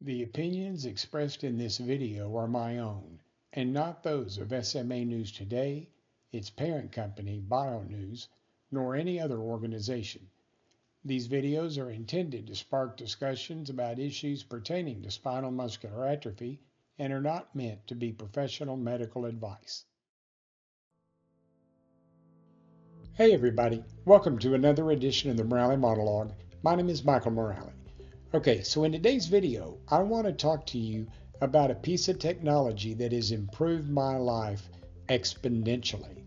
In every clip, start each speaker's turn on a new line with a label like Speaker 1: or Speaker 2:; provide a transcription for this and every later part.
Speaker 1: The opinions expressed in this video are my own and not those of SMA News Today, its parent company, BioNews, nor any other organization. These videos are intended to spark discussions about issues pertaining to spinal muscular atrophy and are not meant to be professional medical advice. Hey everybody, welcome to another edition of the Morale Monologue. My name is Michael Morale. Okay, so in today's video, I want to talk to you about a piece of technology that has improved my life exponentially,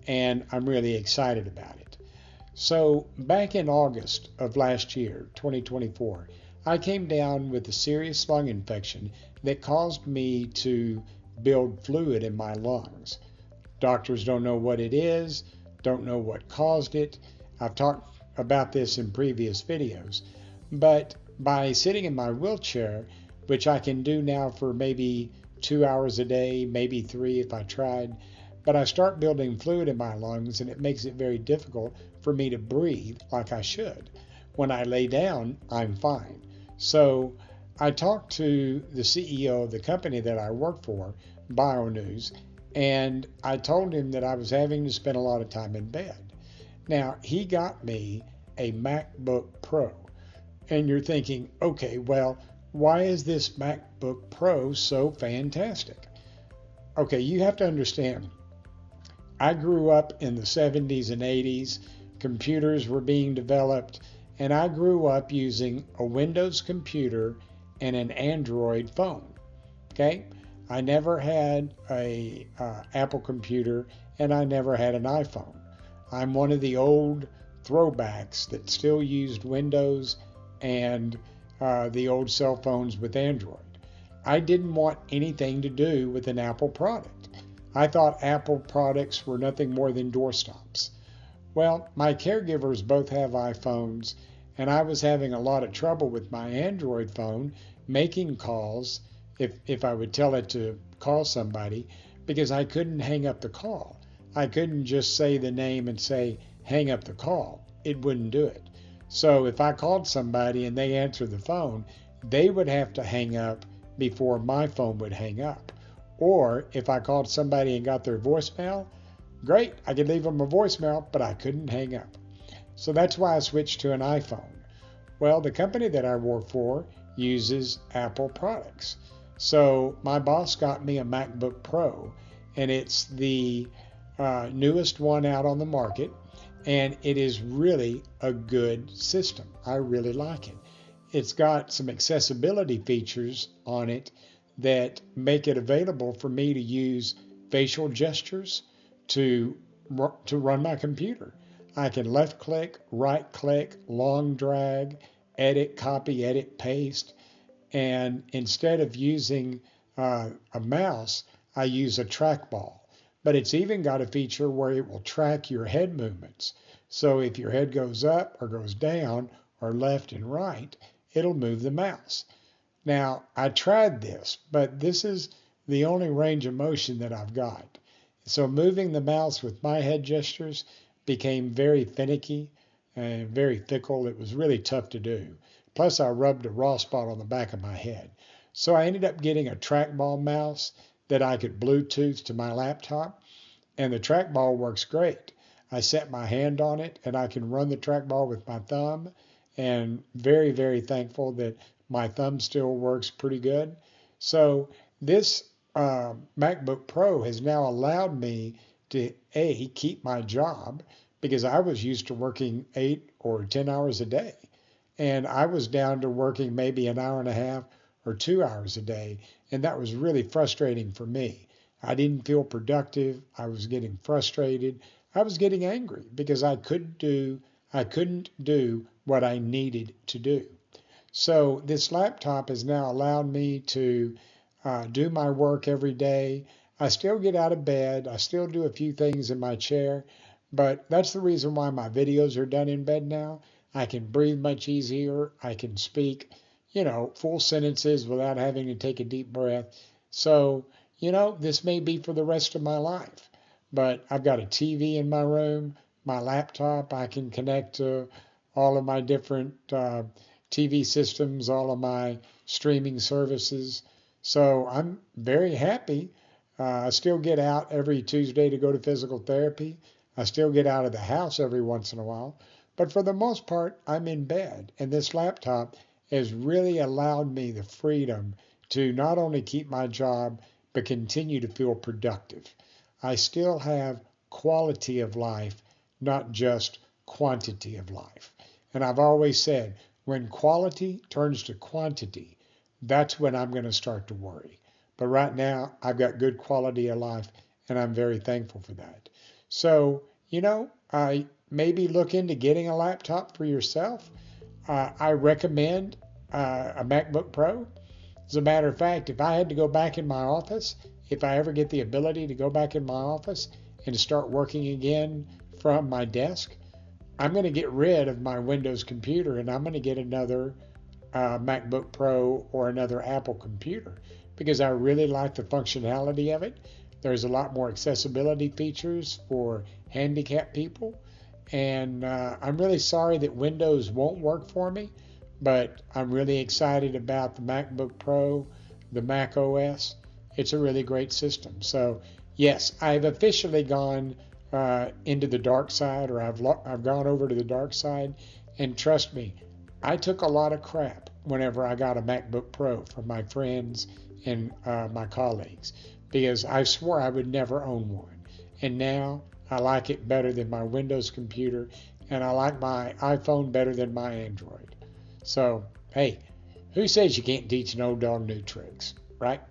Speaker 1: and I'm really excited about it. So back in August of last year, 2024, I came down with a serious lung infection that caused me to build fluid in my lungs. Doctors don't know what it is, don't know what caused it. I've talked about this in previous videos, but by sitting in my wheelchair, which I can do now for maybe 2 hours a day, maybe 3 if I tried, but I start building fluid in my lungs and it makes it very difficult for me to breathe like I should. When I lay down, I'm fine. So I talked to the CEO of the company that I work for, BioNews, and I told him that I was having to spend a lot of time in bed. Now, he got me a MacBook Pro. And you're thinking, okay, well, why is this MacBook Pro so fantastic? Okay, you have to understand, I grew up in the 70s and 80s. Computers were being developed, and I grew up using a Windows computer and an Android phone. Okay, I never had a Apple computer, and I never had an iPhone. I'm one of the old throwbacks that still used Windows and the old cell phones with Android. I didn't want anything to do with an Apple product. I thought Apple products were nothing more than doorstops. Well, my caregivers both have iPhones, and I was having a lot of trouble with my Android phone making calls if I would tell it to call somebody, because I couldn't hang up the call. I couldn't just say the name and say, hang up the call. It wouldn't do it. So if I called somebody and they answered the phone, they would have to hang up before my phone would hang up. Or if I called somebody and got their voicemail, great, I could leave them a voicemail, but I couldn't hang up. So that's why I switched to an iPhone. Well, the company that I work for uses Apple products. So my boss got me a MacBook Pro, and it's the newest one out on the market. And it is really a good system. I really like it. It's got some accessibility features on it that make it available for me to use facial gestures to run my computer. I can left click, right click, long drag, edit, copy, edit, paste. And instead of using a mouse, I use a trackball. But it's even got a feature where it will track your head movements. So if your head goes up or goes down or left and right, it'll move the mouse. Now, I tried this, but this is the only range of motion that I've got. So moving the mouse with my head gestures became very finicky and very fickle. It was really tough to do. Plus, I rubbed a raw spot on the back of my head. So I ended up getting a trackball mouse that I could Bluetooth to my laptop, and the trackball works great. I set my hand on it and I can run the trackball with my thumb, and very, very thankful that my thumb still works pretty good. So this MacBook Pro has now allowed me to keep my job, because I was used to working 8 or 10 hours a day, and I was down to working maybe an hour and a half or 2 hours a day, and that was really frustrating for me. I didn't feel productive. I was getting frustrated. I was getting angry because I couldn't do what I needed to do. So this laptop has now allowed me to do my work every day. I still get out of bed. I still do a few things in my chair, but that's the reason why my videos are done in bed now. I can breathe much easier. I can speak full sentences without having to take a deep breath. So, this may be for the rest of my life, but I've got a TV in my room, my laptop. I can connect to all of my different TV systems, all of my streaming services. So I'm very happy. I still get out every Tuesday to go to physical therapy. I still get out of the house every once in a while. But for the most part, I'm in bed. And this laptop has really allowed me the freedom to not only keep my job, but continue to feel productive. I still have quality of life, not just quantity of life. And I've always said, when quality turns to quantity, that's when I'm going to start to worry. But right now, I've got good quality of life, and I'm very thankful for that. So, I maybe look into getting a laptop for yourself. I recommend a MacBook Pro. As a matter of fact, if I had to go back in my office, if I ever get the ability to go back in my office and start working again from my desk, I'm going to get rid of my Windows computer and I'm going to get another MacBook Pro or another Apple computer because I really like the functionality of it. There's a lot more accessibility features for handicapped people. And I'm really sorry that Windows won't work for me, but I'm really excited about the MacBook Pro, the Mac OS. It's a really great system. So yes, I've officially gone into the dark side, or I've gone over to the dark side. And trust me, I took a lot of crap whenever I got a MacBook Pro from my friends and my colleagues, because I swore I would never own one. And now I like it better than my Windows computer, and I like my iPhone better than my Android. So, hey, who says you can't teach an old dog new tricks, right?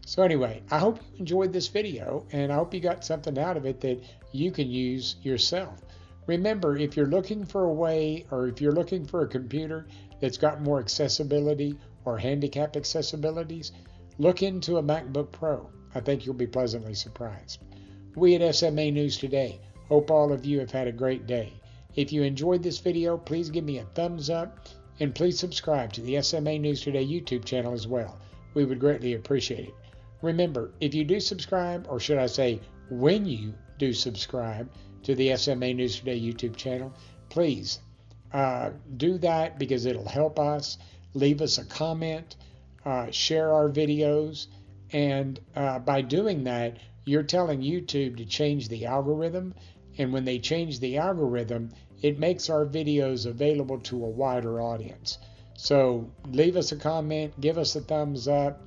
Speaker 1: So anyway, I hope you enjoyed this video, and I hope you got something out of it that you can use yourself. Remember, if you're looking for a way, or if you're looking for a computer that's got more accessibility or handicap accessibilities, look into a MacBook Pro. I think you'll be pleasantly surprised. We at SMA News Today hope all of you have had a great day. If you enjoyed this video, please give me a thumbs up, and please subscribe to the SMA News Today YouTube channel as well. We would greatly appreciate it. Remember, if you do subscribe, or should I say, when you do subscribe to the SMA News Today YouTube channel, please do that because it'll help us. Leave us a comment, share our videos, and by doing that, you're telling YouTube to change the algorithm, and when they change the algorithm, it makes our videos available to a wider audience. So leave us a comment, give us a thumbs up,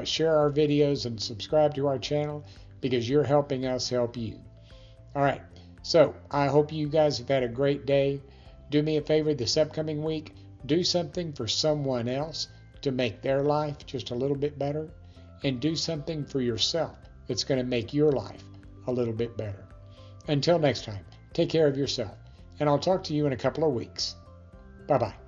Speaker 1: share our videos, and subscribe to our channel because you're helping us help you. All right, so I hope you guys have had a great day. Do me a favor this upcoming week, do something for someone else to make their life just a little bit better, and do something for yourself that's going to make your life a little bit better. Until next time, take care of yourself, and I'll talk to you in a couple of weeks. Bye-bye.